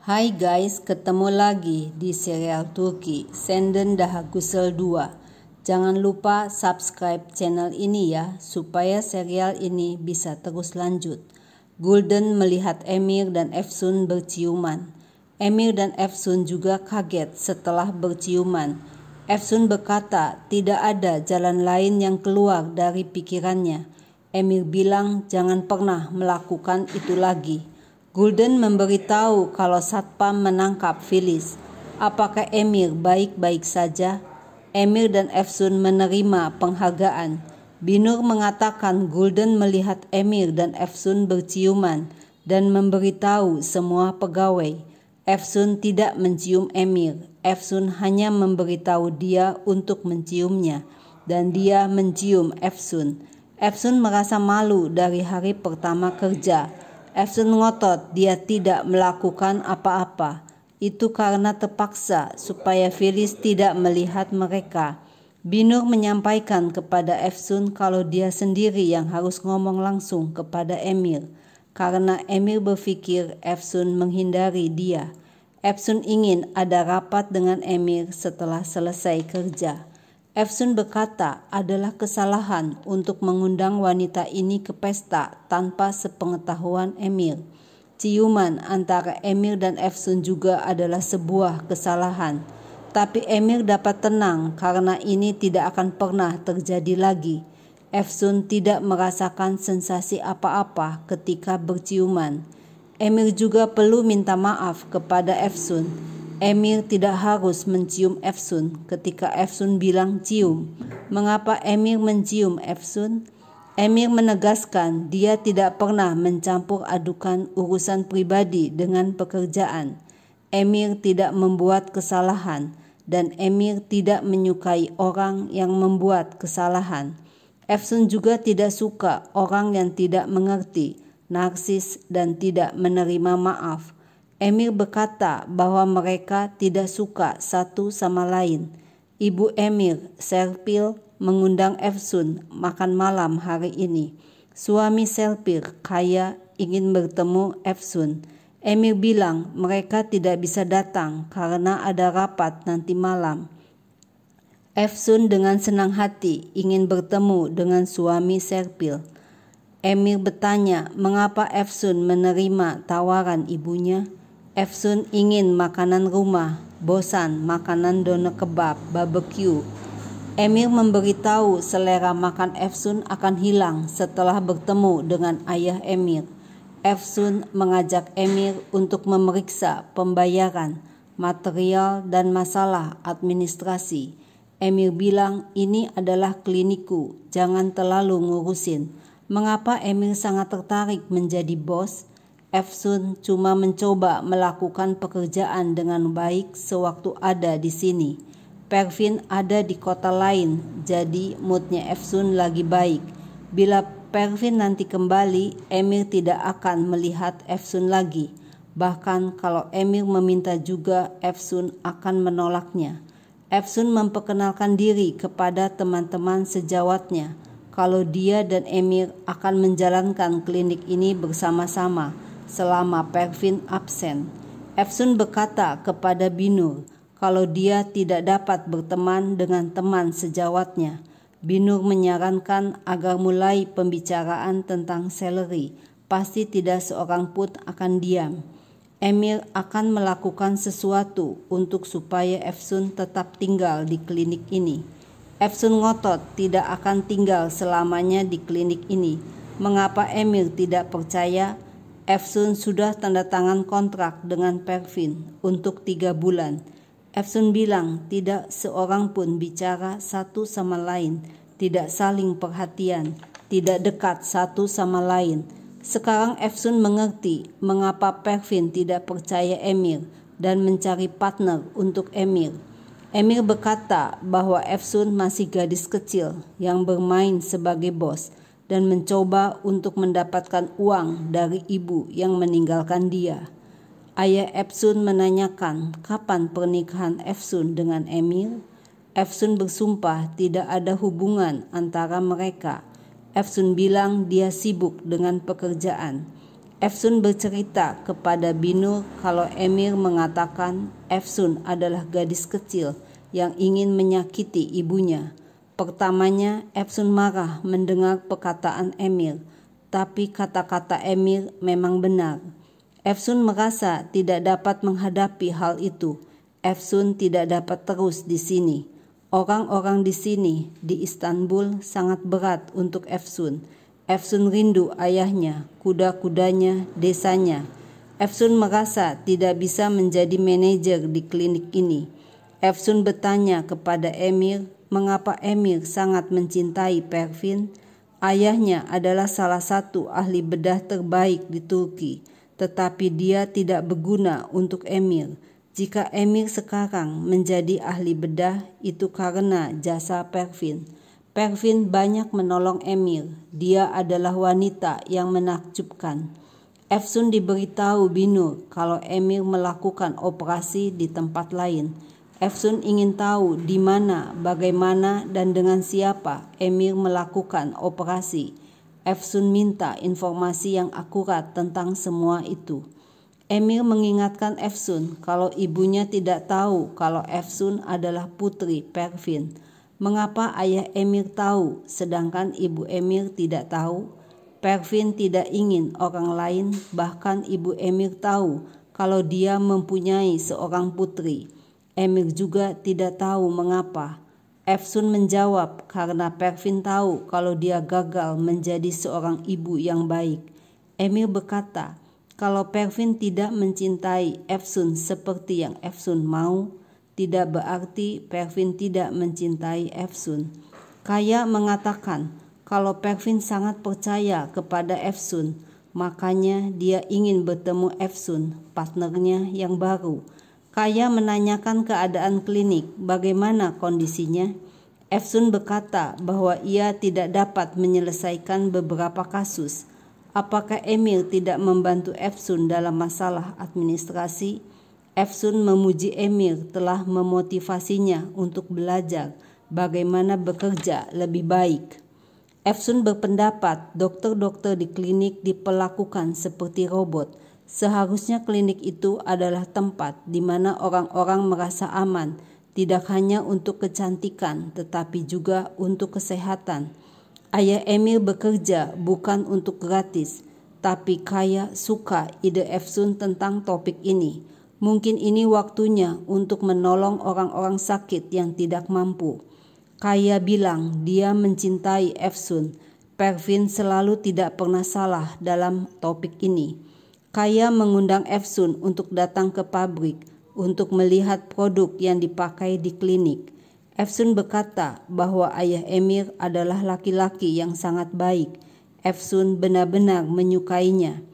Hai guys, ketemu lagi di serial Turki Senden Daha Güzel 2. Jangan lupa subscribe channel ini ya, supaya serial ini bisa terus lanjut. Gulden melihat Emir dan Efsun berciuman. Emir dan Efsun juga kaget setelah berciuman. Efsun berkata tidak ada jalan lain yang keluar dari pikirannya. Emir bilang jangan pernah melakukan itu lagi. Gulden memberitahu kalau Satpam menangkap Filiz. Apakah Emir baik-baik saja? Emir dan Efsun menerima penghargaan. Binur mengatakan Gulden melihat Emir dan Efsun berciuman dan memberitahu semua pegawai. Efsun tidak mencium Emir. Efsun hanya memberitahu dia untuk menciumnya dan dia mencium Efsun. Efsun merasa malu dari hari pertama kerja. Efsun ngotot dia tidak melakukan apa-apa. Itu karena terpaksa supaya Filiz tidak melihat mereka. Binur menyampaikan kepada Efsun kalau dia sendiri yang harus ngomong langsung kepada Emir. Karena Emir berpikir Efsun menghindari dia. Efsun ingin ada rapat dengan Emir setelah selesai kerja. Efsun berkata adalah kesalahan untuk mengundang wanita ini ke pesta tanpa sepengetahuan Emir. Ciuman antara Emir dan Efsun juga adalah sebuah kesalahan. Tapi Emir dapat tenang karena ini tidak akan pernah terjadi lagi. Efsun tidak merasakan sensasi apa-apa ketika berciuman. Emir juga perlu minta maaf kepada Efsun. Emir tidak harus mencium Efsun ketika Efsun bilang cium. Mengapa Emir mencium Efsun? Emir menegaskan dia tidak pernah mencampur adukan urusan pribadi dengan pekerjaan. Emir tidak membuat kesalahan dan Emir tidak menyukai orang yang membuat kesalahan. Efsun juga tidak suka orang yang tidak mengerti, narsis dan tidak menerima maaf. Emir berkata bahwa mereka tidak suka satu sama lain. Ibu Emir, Serpil, mengundang Efsun makan malam hari ini. Suami Serpil, Kaya, ingin bertemu Efsun. Emir bilang mereka tidak bisa datang karena ada rapat nanti malam. Efsun dengan senang hati ingin bertemu dengan suami Serpil. Emir bertanya mengapa Efsun menerima tawaran ibunya. Efsun ingin makanan rumah, bosan makanan doner kebab, barbecue. Emir memberitahu selera makan Efsun akan hilang setelah bertemu dengan ayah Emir. Efsun mengajak Emir untuk memeriksa pembayaran, material dan masalah administrasi. Emir bilang ini adalah klinikku, jangan terlalu ngurusin. Mengapa Emir sangat tertarik menjadi bos? Efsun cuma mencoba melakukan pekerjaan dengan baik sewaktu ada di sini. Pervin ada di kota lain, jadi moodnya Efsun lagi baik. Bila Pervin nanti kembali, Emir tidak akan melihat Efsun lagi. Bahkan kalau Emir meminta juga, Efsun akan menolaknya. Efsun memperkenalkan diri kepada teman-teman sejawatnya. Kalau dia dan Emir akan menjalankan klinik ini bersama-sama selama Pervin absen. Efsun berkata kepada Binur kalau dia tidak dapat berteman dengan teman sejawatnya. Binur menyarankan agar mulai pembicaraan tentang salary. Pasti tidak seorang pun akan diam. Emir akan melakukan sesuatu untuk supaya Efsun tetap tinggal di klinik ini. Efsun ngotot tidak akan tinggal selamanya di klinik ini. Mengapa Emir tidak percaya? Efsun sudah tanda tangan kontrak dengan Pervin untuk 3 bulan. Efsun bilang tidak seorang pun bicara satu sama lain, tidak saling perhatian, tidak dekat satu sama lain. Sekarang Efsun mengerti mengapa Pervin tidak percaya Emir dan mencari partner untuk Emir. Emir berkata bahwa Efsun masih gadis kecil yang bermain sebagai bos dan mencoba untuk mendapatkan uang dari ibu yang meninggalkan dia. Ayah Efsun menanyakan kapan pernikahan Efsun dengan Emir. Efsun bersumpah tidak ada hubungan antara mereka. Efsun bilang dia sibuk dengan pekerjaan. Efsun bercerita kepada Binur kalau Emir mengatakan Efsun adalah gadis kecil yang ingin menyakiti ibunya. Pertamanya Efsun marah mendengar perkataan Emir, tapi kata-kata Emir memang benar. Efsun merasa tidak dapat menghadapi hal itu. Efsun tidak dapat terus di sini. Orang-orang di sini, di Istanbul, sangat berat untuk Efsun. Efsun rindu ayahnya, kuda-kudanya, desanya. Efsun merasa tidak bisa menjadi manajer di klinik ini. Efsun bertanya kepada Emir, mengapa Emir sangat mencintai Pervin. Ayahnya adalah salah satu ahli bedah terbaik di Turki, tetapi dia tidak berguna untuk Emir. Jika Emir sekarang menjadi ahli bedah, itu karena jasa Pervin. Pervin banyak menolong Emir. Dia adalah wanita yang menakjubkan. Efsun diberitahu Binur kalau Emir melakukan operasi di tempat lain. Efsun ingin tahu di mana, bagaimana, dan dengan siapa Emir melakukan operasi. Efsun minta informasi yang akurat tentang semua itu. Emir mengingatkan Efsun kalau ibunya tidak tahu kalau Efsun adalah putri Pervin. Mengapa ayah Emir tahu sedangkan ibu Emir tidak tahu? Pervin tidak ingin orang lain, bahkan ibu Emir tahu kalau dia mempunyai seorang putri. Emir juga tidak tahu mengapa. Efsun menjawab karena Pervin tahu kalau dia gagal menjadi seorang ibu yang baik. Emir berkata, kalau Pervin tidak mencintai Efsun seperti yang Efsun mau, tidak berarti Pervin tidak mencintai Efsun. Kaya mengatakan kalau Pervin sangat percaya kepada Efsun, makanya dia ingin bertemu Efsun, partnernya yang baru. Kaya menanyakan keadaan klinik, bagaimana kondisinya. Efsun berkata bahwa ia tidak dapat menyelesaikan beberapa kasus. Apakah Emir tidak membantu Efsun dalam masalah administrasi? Efsun memuji Emir telah memotivasinya untuk belajar bagaimana bekerja lebih baik. Efsun berpendapat dokter-dokter di klinik diperlakukan seperti robot. Seharusnya klinik itu adalah tempat di mana orang-orang merasa aman, tidak hanya untuk kecantikan tetapi juga untuk kesehatan. Ayah Emir bekerja bukan untuk gratis, tapi Kaya suka ide Efsun tentang topik ini. Mungkin ini waktunya untuk menolong orang-orang sakit yang tidak mampu. Kaya bilang dia mencintai Efsun. Pervin selalu tidak pernah salah dalam topik ini. Kaya mengundang Efsun untuk datang ke pabrik untuk melihat produk yang dipakai di klinik. Efsun berkata bahwa ayah Emir adalah laki-laki yang sangat baik. Efsun benar-benar menyukainya.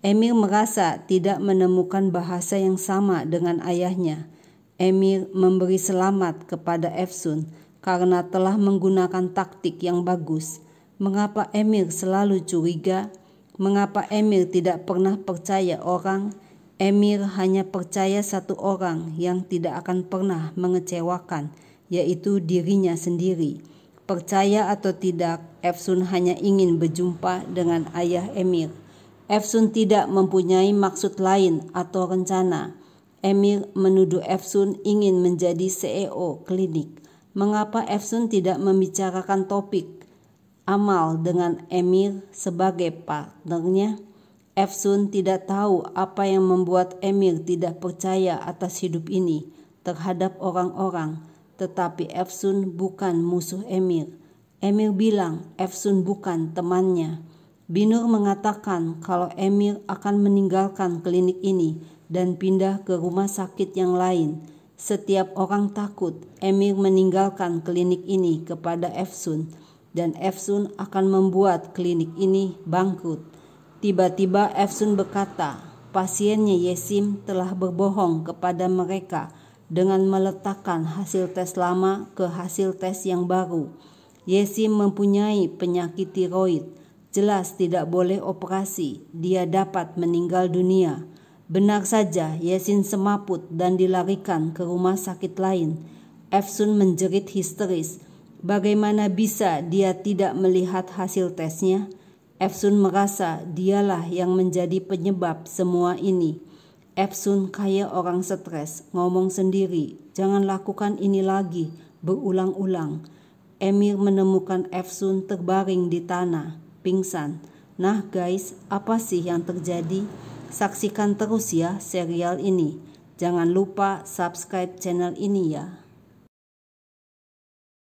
Emir merasa tidak menemukan bahasa yang sama dengan ayahnya. Emir memberi selamat kepada Efsun karena telah menggunakan taktik yang bagus. Mengapa Emir selalu curiga? Mengapa Emir tidak pernah percaya orang? Emir hanya percaya satu orang yang tidak akan pernah mengecewakan, yaitu dirinya sendiri. Percaya atau tidak, Efsun hanya ingin berjumpa dengan ayah Emir. Efsun tidak mempunyai maksud lain atau rencana. Emir menuduh Efsun ingin menjadi CEO klinik. Mengapa Efsun tidak membicarakan topik amal dengan Emir sebagai partnernya? Efsun tidak tahu apa yang membuat Emir tidak percaya atas hidup ini terhadap orang-orang, tetapi Efsun bukan musuh Emir. Emir bilang Efsun bukan temannya. Binur mengatakan kalau Emir akan meninggalkan klinik ini dan pindah ke rumah sakit yang lain. Setiap orang takut Emir meninggalkan klinik ini kepada Efsun dan Efsun akan membuat klinik ini bangkrut. Tiba-tiba Efsun berkata, pasiennya Yesim telah berbohong kepada mereka dengan meletakkan hasil tes lama ke hasil tes yang baru. Yesim mempunyai penyakit tiroid. Jelas tidak boleh operasi, dia dapat meninggal dunia. Benar saja, Yesin semaput dan dilarikan ke rumah sakit lain. Efsun menjerit histeris. Bagaimana bisa dia tidak melihat hasil tesnya? Efsun merasa dialah yang menjadi penyebab semua ini. Efsun kayak orang stres, ngomong sendiri, jangan lakukan ini lagi, berulang-ulang. Emir menemukan Efsun terbaring di tanah, pingsan. Nah guys, apa sih yang terjadi? Saksikan terus ya serial ini. Jangan lupa subscribe channel ini ya.